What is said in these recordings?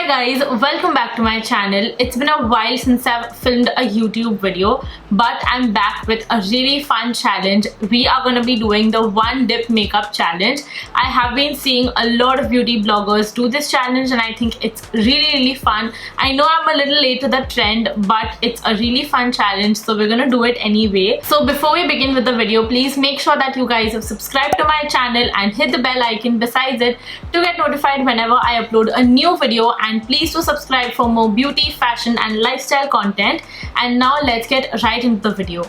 Hi guys, welcome back to my channel. It's been a while since I've filmed a YouTube video, but I'm back with a really fun challenge. We are going to be doing the one dip makeup challenge. I have been seeing a lot of beauty bloggers do this challenge and I think it's really fun. I know I'm a little late to the trend, but it's a really fun challenge, so we're going to do it anyway. So before we begin with the video, please make sure that you guys have subscribed to my channel and hit the bell icon besides it to get notified whenever I upload a new video, and please do subscribe for more beauty, fashion and lifestyle content. And now let's get right into the video.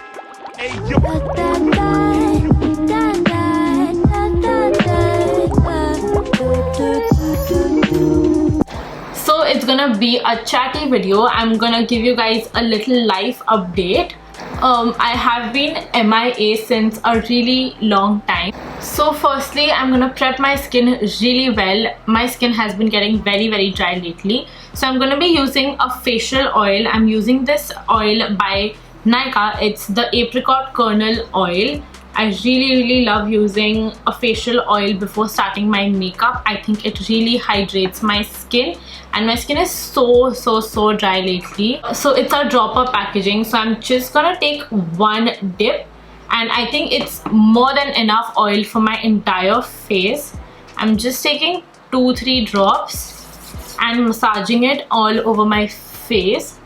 So it's gonna be a chatty video. I'm gonna give you guys a little life update. I have been MIA since a really long time. So firstly, I'm gonna prep my skin really well. My skin has been getting very dry lately, so I'm gonna be using a facial oil. I'm using this oil by Nykaa. It's the Apricot Kernel oil. I really love using a facial oil before starting my makeup. I think it really hydrates my skin, and my skin is so dry lately. So it's a dropper packaging, so I'm just gonna take one dip, and I think it's more than enough oil for my entire face. I'm just taking 2-3 drops and massaging it all over my face.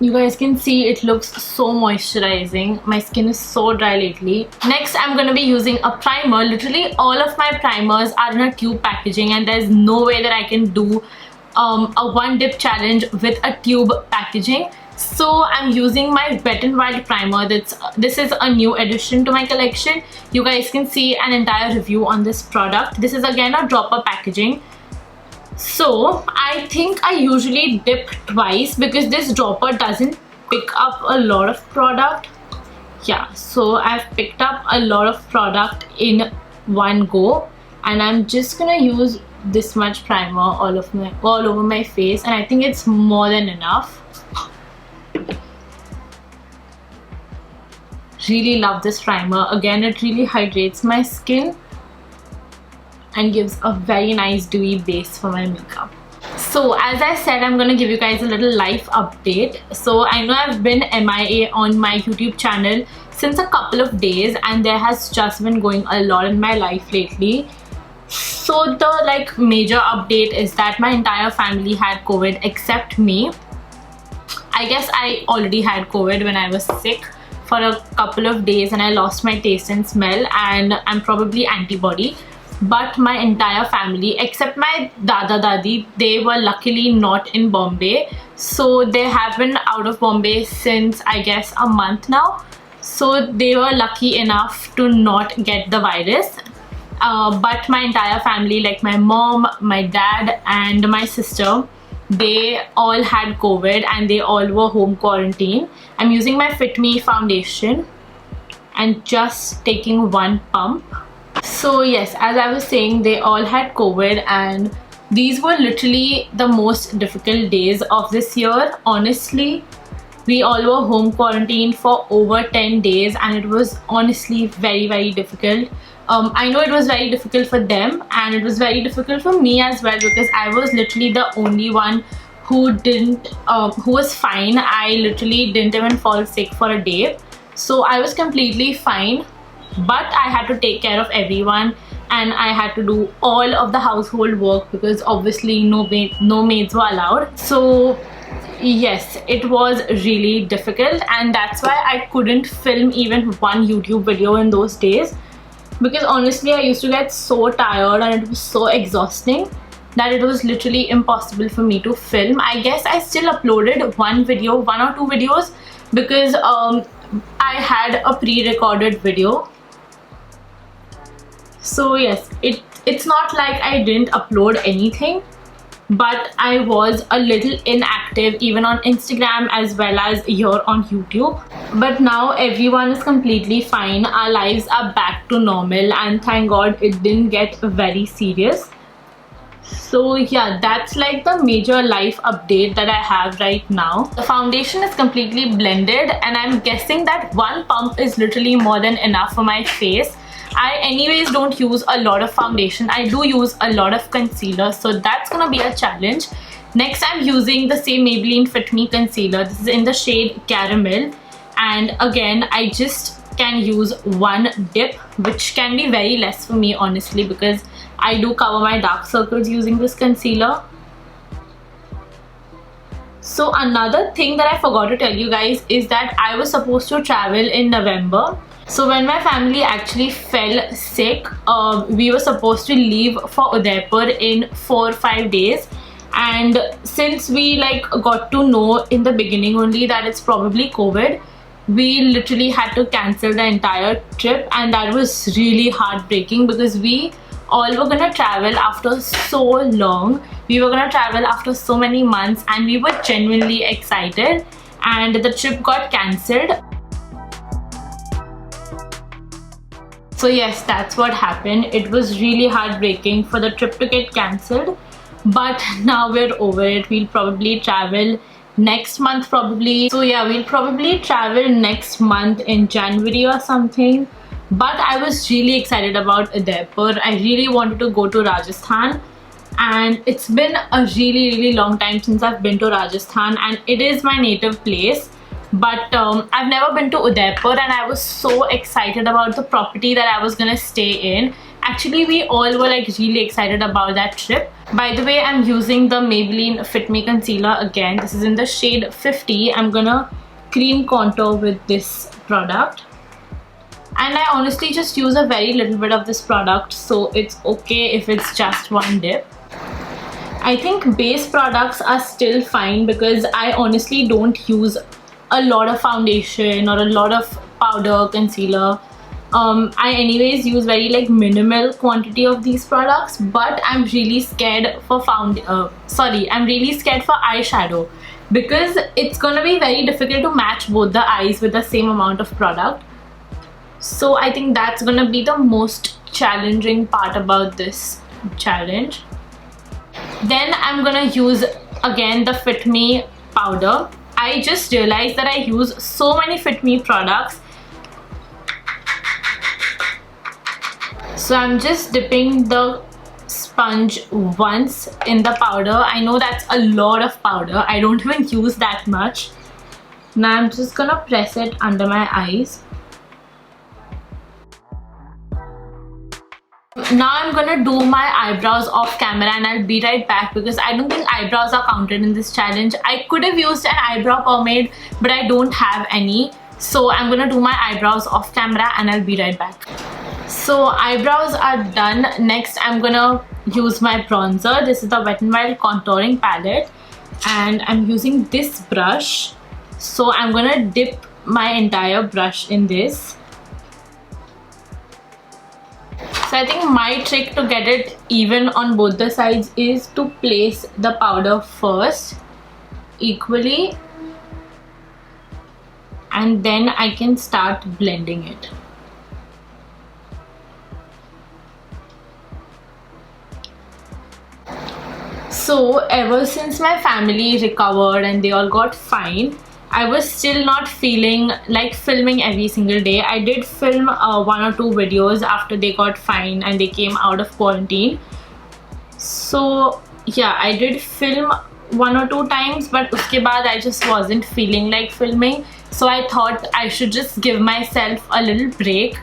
You guys can see it looks so moisturizing. My skin is so dry lately. Next, I'm going to be using a primer. Literally all of my primers are in a tube packaging, and there's no way that I can do a one dip challenge with a tube packaging. So I'm using my Wet n Wild primer. This is a new addition to my collection. You guys can see an entire review on this product. This is again a dropper packaging. So I think I usually dip twice because this dropper doesn't pick up a lot of product. Yeah, so I've picked up a lot of product in one go, and I'm just gonna use this much primer all over my face, and I think it's more than enough. Really love this primer. Again, it really hydrates my skin and gives a very nice dewy base for my makeup. So as I said, I'm gonna give you guys a little life update. So I know I've been MIA on my YouTube channel since a couple of days, and there has just been going a lot in my life lately. So the major update is that my entire family had COVID except me. I guess I already had COVID when I was sick for a couple of days and I lost my taste and smell, and I'm probably antibody. But my entire family except my dada dadi, they were luckily not in Bombay, so they have been out of Bombay since I guess a month now, so they were lucky enough to not get the virus. But my entire family, like my mom, my dad and my sister, they all had COVID and they all were home quarantine. I'm using my Fit Me foundation and just taking one pump. So yes, as I was saying, they all had COVID, and these were literally the most difficult days of this year. Honestly, we all were home quarantined for over 10 days and it was honestly very difficult. I know it was very difficult for them, and it was very difficult for me as well, because I was literally the only one who was fine. I literally didn't even fall sick for a day, so I was completely fine. But I had to take care of everyone, and I had to do all of the household work because obviously no maids were allowed. So yes, it was really difficult, and that's why I couldn't film even one YouTube video in those days, because honestly I used to get so tired and it was so exhausting that it was literally impossible for me to film. I guess I still uploaded one or two videos because I had a pre-recorded video. So yes, it's not like I didn't upload anything, but I was a little inactive even on Instagram as well as here on YouTube. But now everyone is completely fine. Our lives are back to normal, and thank God it didn't get very serious. So yeah, that's like the major life update that I have right now. The foundation is completely blended, and I'm guessing that one pump is literally more than enough for my face. I anyways don't use a lot of foundation. I do use a lot of concealer, so that's gonna be a challenge. Next, I'm using the same Maybelline Fit Me concealer. This is in the shade Caramel, and again I just can use one dip, which can be very less for me honestly, because I do cover my dark circles using this concealer. So another thing that I forgot to tell you guys is that I was supposed to travel in November. So when my family actually fell sick, we were supposed to leave for Udaipur in 4 or 5 days, and since we like got to know in the beginning only that it's probably COVID, we literally had to cancel the entire trip, and that was really heartbreaking because we all were gonna travel after so long. We were gonna travel after so many months, and we were genuinely excited, and the trip got cancelled. So yes, that's what happened. It was really heartbreaking for the trip to get cancelled, but now we're over it. We'll probably travel next month probably. So yeah, we'll probably travel next month in January or something. But I was really excited about Udaipur. I really wanted to go to Rajasthan, and it's been a really long time since I've been to Rajasthan, and it is my native place. But I've never been to Udaipur, and I was so excited about the property that I was gonna stay in. Actually, we all were like really excited about that trip. By the way, I'm using the Maybelline Fit Me concealer again. This is in the shade 50. I'm gonna cream contour with this product, and I honestly just use a very little bit of this product, so it's okay if it's just one dip. I think base products are still fine because I honestly don't use a lot of foundation or a lot of powder, concealer. I anyways use very like minimal quantity of these products, but I'm really scared for I'm really scared for eyeshadow, because it's gonna be very difficult to match both the eyes with the same amount of product. So I think that's gonna be the most challenging part about this challenge. Then I'm gonna use again the Fit Me powder. I just realized that I use so many Fit Me products. So I'm just dipping the sponge once in the powder. I know that's a lot of powder. I don't even use that much. Now I'm just gonna press it under my eyes. Now I'm gonna do my eyebrows off camera, and I'll be right back because I don't think eyebrows are counted in this challenge. I could have used an eyebrow pomade, but I don't have any. So I'm gonna do my eyebrows off camera, and I'll be right back. So eyebrows are done. Next I'm gonna use my bronzer. This is the Wet n Wild contouring palette, and I'm using this brush. So I'm gonna dip my entire brush in this. So I think my trick to get it even on both the sides is to place the powder first equally, and then I can start blending it. So ever since my family recovered and they all got fine, I was still not feeling like filming every single day. I did film 1 or 2 videos after they got fine and they came out of quarantine. So yeah, I did film 1 or 2 times, but uske baad I just wasn't feeling like filming. So I thought I should just give myself a little break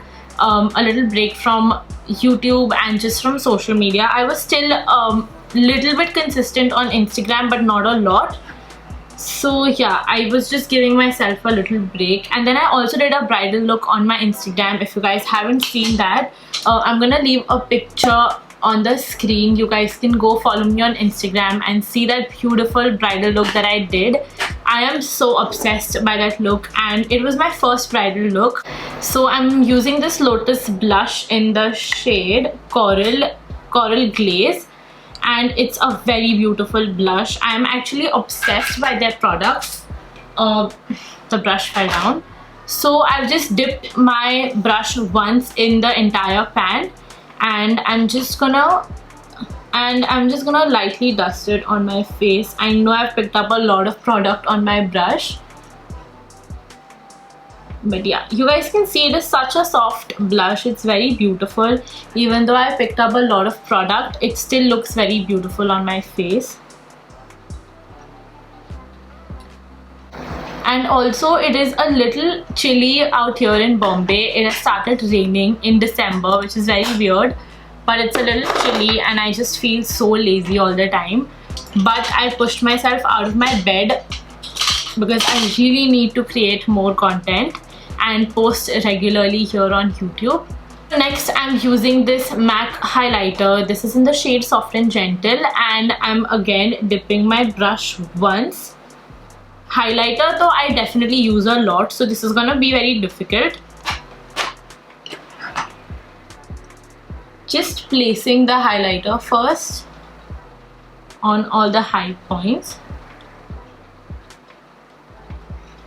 from YouTube and just from social media. I was still little bit consistent on Instagram, but not a lot. So yeah, I was just giving myself a little break. And then I also did a bridal look on my Instagram. If you guys haven't seen that, I'm gonna leave a picture on the screen. You guys can go follow me on Instagram and see that beautiful bridal look that I did. I am so obsessed by that look, and it was my first bridal look. So I'm using this Lotus blush in the shade Coral Glaze, and it's a very beautiful blush. I am actually obsessed by their products. The brush fell down. So I've just dipped my brush once in the entire pan, and I'm just gonna lightly dust it on my face. I know I've picked up a lot of product on my brush. But yeah, you guys can see it is such a soft blush. It's very beautiful. Even though I picked up a lot of product, it still looks very beautiful on my face. And also it is a little chilly out here in Bombay. It has started raining in December, which is very weird, but it's a little chilly and I just feel so lazy all the time. But I pushed myself out of my bed because I really need to create more content and post regularly here on YouTube. Next, I'm using this MAC highlighter. This is in the shade Soft and Gentle, and I'm again dipping my brush once. Highlighter though I definitely use a lot, so this is gonna be very difficult. Just placing the highlighter first on all the high points.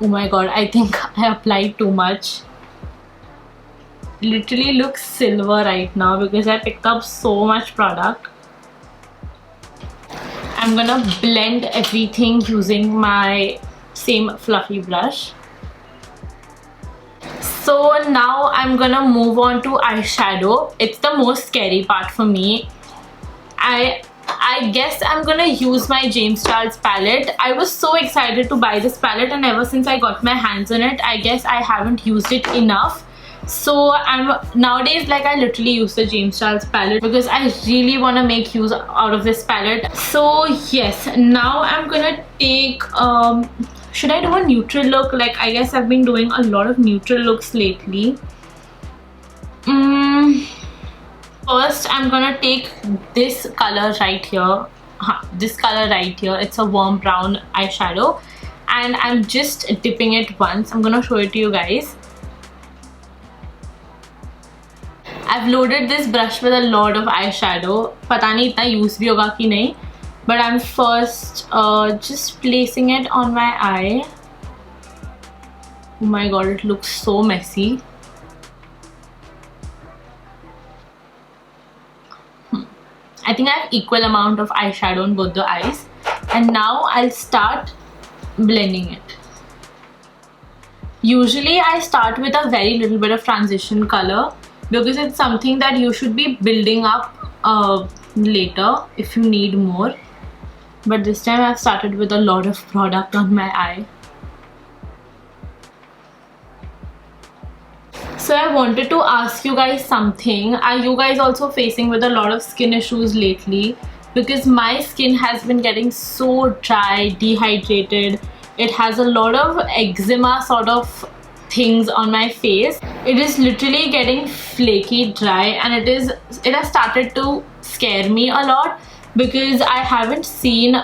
Oh my god, I think I applied too much. Literally looks silver right now because I picked up so much product. I'm gonna blend everything using my same fluffy brush. So now I'm gonna move on to eyeshadow. It's the most scary part for me. I guess I'm gonna use my James Charles palette. I was so excited to buy this palette, and ever since I got my hands on it, I guess I haven't used it enough. So nowadays, like, I literally use the James Charles palette because I really want to make use out of this palette. So yes, now I'm gonna take should I do a neutral look? Like, I guess I've been doing a lot of neutral looks lately. First, I'm gonna take this color right here. This color right here. It's a warm brown eyeshadow, and I'm just dipping it once. I'm gonna show it to you guys. I've loaded this brush with a lot of eyeshadow. Pata nahi itna use bhi hoga ki nahi. But I'm first just placing it on my eye. Oh my god, it looks so messy. I think I have equal amount of eyeshadow on both the eyes. And now I'll start blending it. Usually I start with a very little bit of transition color because it's something that you should be building up later if you need more. But this time I've started with a lot of product on my eye. So I wanted to ask you guys something. Are you guys also facing with a lot of skin issues lately? Because my skin has been getting so dry, dehydrated. It has a lot of eczema sort of things on my face. It is literally getting flaky dry, and it has started to scare me a lot because I haven't seen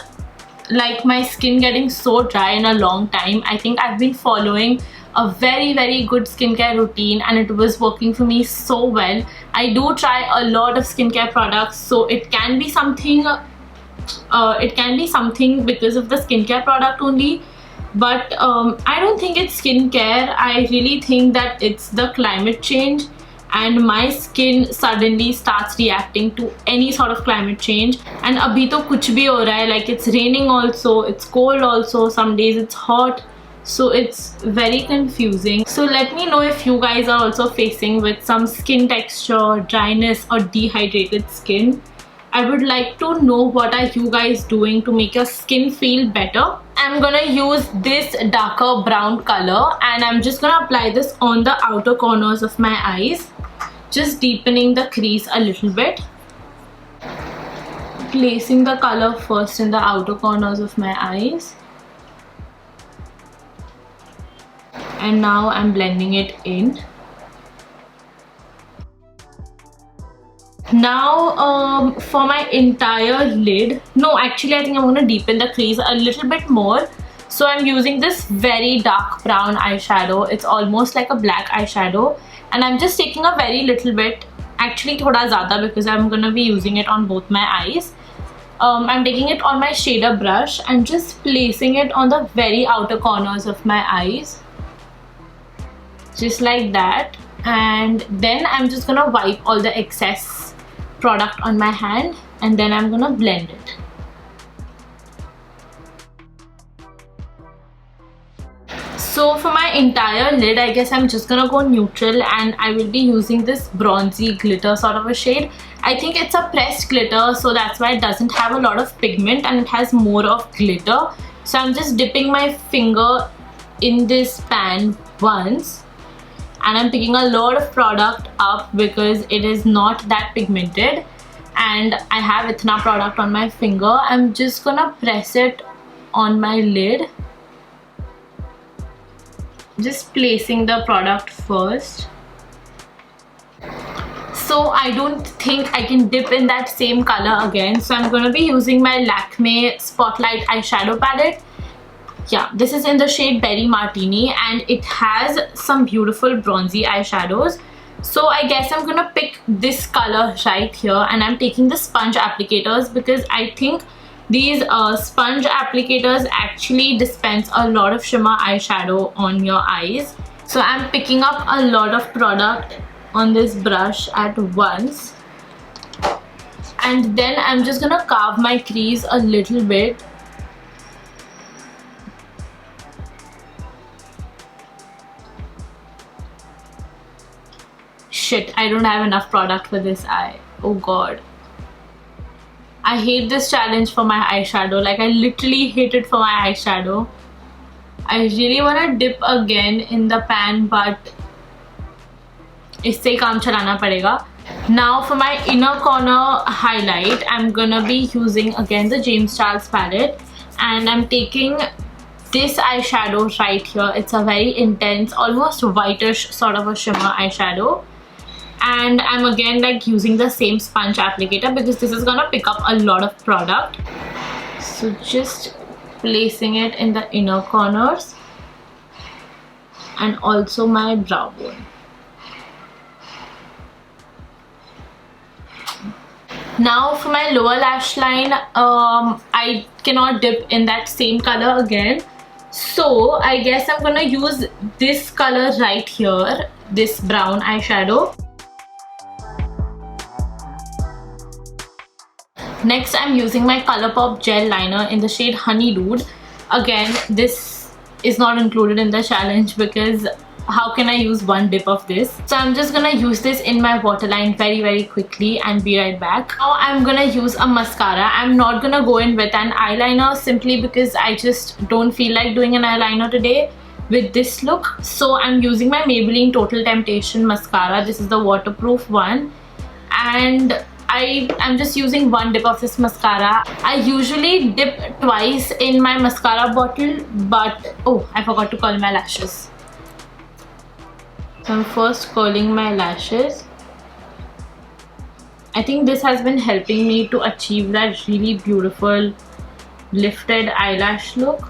like my skin getting so dry in a long time. I think I've been following a very good skincare routine and it was working for me so well. I do try a lot of skincare products, so it can be something because of the skincare product only, but I don't think it's skincare. I really think that it's the climate change, and my skin suddenly starts reacting to any sort of climate change. And abhi to kuch bhi ho raha hai, like it's raining also, it's cold also, some days it's hot, so it's very confusing. So let me know if you guys are also facing with some skin texture, dryness or dehydrated skin. I would like to know what are you guys doing to make your skin feel better. I'm gonna use this darker brown color and I'm just gonna apply this on the outer corners of my eyes, just deepening the crease a little bit. Placing the color first in the outer corners of my eyes. And now I'm blending it in. Now for my entire lid, no, actually I think I'm going to deepen the crease a little bit more. So I'm using this very dark brown eyeshadow. It's almost like a black eyeshadow, and I'm just taking a very little bit, actually thoda zyada, because I'm going to be using it on both my eyes. I'm taking it on my shader brush and just placing it on the very outer corners of my eyes, just like that. And then I'm just gonna wipe all the excess product on my hand and then I'm gonna blend it. So So for my entire lid, I guess I'm just gonna go neutral, and I will be using this bronzy glitter sort of a shade. I think it's a pressed glitter, so that's why it doesn't have a lot of pigment and it has more of glitter. So I'm just dipping my finger in this pan once, and I'm picking a lot of product up because it is not that pigmented, and I have Ithna product on my finger. I'm just gonna press it on my lid, just placing the product first. So I don't think I can dip in that same color again, so I'm gonna be using my Lakme Spotlight eyeshadow palette. Yeah, this is in the shade Berry Martini, and it has some beautiful bronzy eyeshadows. So I guess I'm gonna pick this color right here, and I'm taking the sponge applicators because I think these sponge applicators actually dispense a lot of shimmer eyeshadow on your eyes. So I'm picking up a lot of product on this brush at once, and then I'm just gonna carve my crease a little bit. Shit, I don't have enough product for this eye. Oh god. I hate this challenge for my eyeshadow. Like, I literally hate it for my eyeshadow. I really want to dip again in the pan, but isse hi kaam chalana padega. Now for my inner corner highlight, I'm gonna be using again the James Charles palette, and I'm taking this eyeshadow right here. It's a very intense, almost whitish sort of a shimmer eyeshadow, and I'm again like using the same sponge applicator because this is gonna pick up a lot of product. So just placing it in the inner corners and also my brow bone. Now for my lower lash line, I cannot dip in that same color again, so I guess I'm gonna use this color right here, this brown eyeshadow. Next, I'm using my Colourpop gel liner in the shade Honeydude. Again, this is not included in the challenge because how can I use one dip of this? So I'm just gonna use this in my waterline very quickly and be right back. Now I'm gonna use a mascara. I'm not gonna go in with an eyeliner simply because I just don't feel like doing an eyeliner today with this look. So I'm using my Maybelline Total Temptation mascara. This is the waterproof one, and I'm just using one dip of this mascara. I usually dip twice in my mascara bottle, but oh, I forgot to curl my lashes. So I'm first curling my lashes. I think this has been helping me to achieve that really beautiful lifted eyelash look.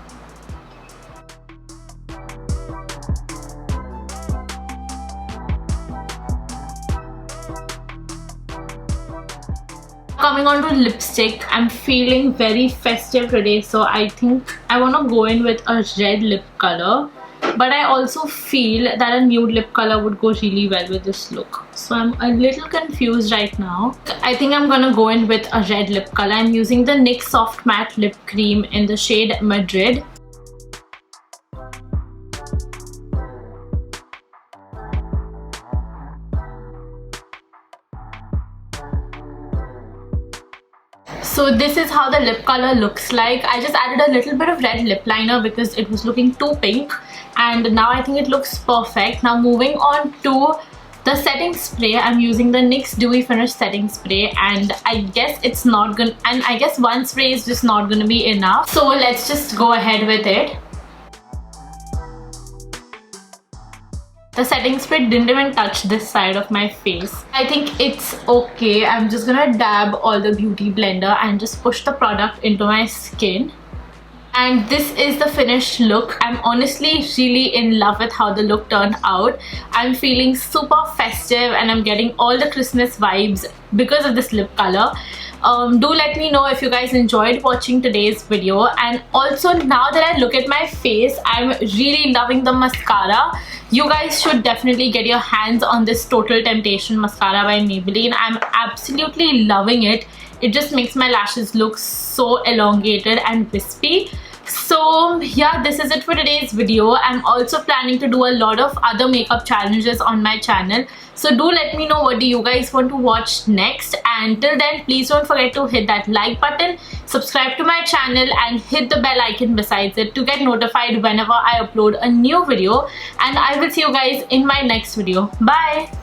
Coming on to lipstick, I'm feeling very festive today, so I think I want to go in with a red lip color, but I also feel that a nude lip color would go really well with this look. So I'm a little confused right now. I think I'm gonna go in with a red lip color. I'm using the NYX Soft Matte Lip Cream in the shade Madrid. So this is how the lip color looks like. I just added a little bit of red lip liner because it was looking too pink, and now I think it looks perfect. Now moving on to the setting spray, I'm using the NYX Dewy Finish setting spray, and I guess it's not gonna, and I guess one spray is just not gonna be enough. So let's just go ahead with it. The setting spray didn't even touch this side of my face. I think it's okay. I'm just gonna dab all the beauty blender and just push the product into my skin. And this is the finished look. I'm honestly really in love with how the look turned out. I'm feeling super festive and I'm getting all the Christmas vibes because of this lip color. Do let me know if you guys enjoyed watching today's video, and also now that I look at my face, I'm really loving the mascara. You guys should definitely get your hands on this Total Temptation mascara by Maybelline. I'm absolutely loving it. It just makes my lashes look so elongated and wispy. So yeah, this is it for today's video. I'm also planning to do a lot of other makeup challenges on my channel, so do let me know what do you guys want to watch next. And till then, please don't forget to hit that like button, subscribe to my channel and hit the bell icon besides it to get notified whenever I upload a new video. And I will see you guys in my next video. Bye.